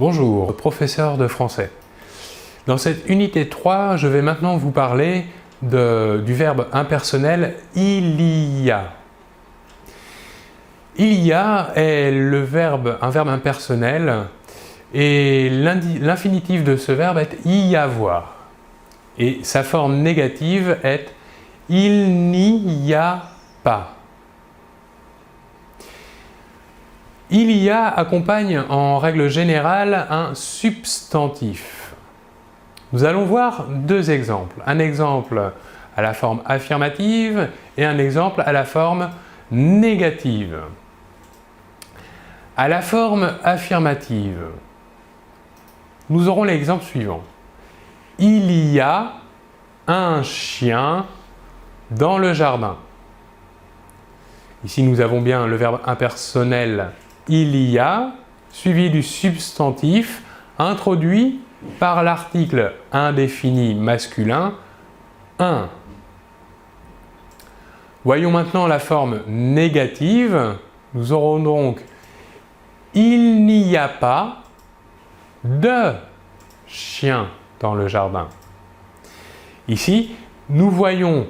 Bonjour, professeur de français. Dans cette unité 3, je vais maintenant vous parler du verbe impersonnel « il y a ». Il y a est un verbe impersonnel et l'infinitif de ce verbe est « y avoir ». Et sa forme négative est « il n'y a pas ». Il y a accompagne en règle générale un substantif. Nous allons voir deux exemples. Un exemple à la forme affirmative et un exemple à la forme négative. À la forme affirmative, nous aurons l'exemple suivant. Il y a un chien dans le jardin. Ici, nous avons bien le verbe impersonnel il y a, suivi du substantif introduit par l'article indéfini masculin un. Voyons maintenant la forme négative. Nous aurons donc il n'y a pas de chien dans le jardin. Ici, nous voyons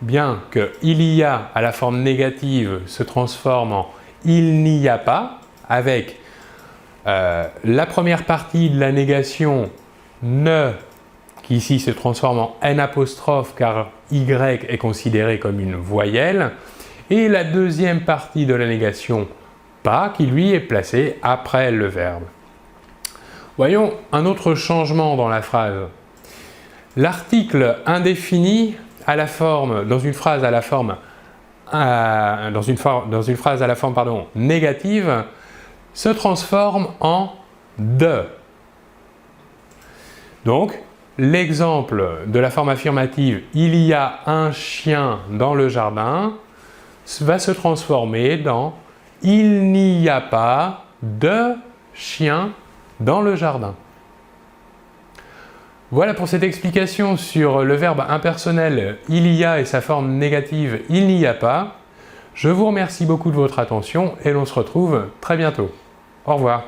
bien que il y a à la forme négative se transforme en il n'y a pas avec la première partie de la négation ne qui ici se transforme en n apostrophe car y est considéré comme une voyelle et la deuxième partie de la négation pas qui lui est placée après le verbe. Voyons un autre changement dans la phrase. L'article indéfini à la forme, dans une phrase à la forme négative se transforme en de. Donc, l'exemple de la forme affirmative « il y a un chien dans le jardin » va se transformer dans « il n'y a pas de chien dans le jardin ». Voilà pour cette explication sur le verbe impersonnel « il y a » et sa forme négative « il n'y a pas ». Je vous remercie beaucoup de votre attention et l'on se retrouve très bientôt. Au revoir.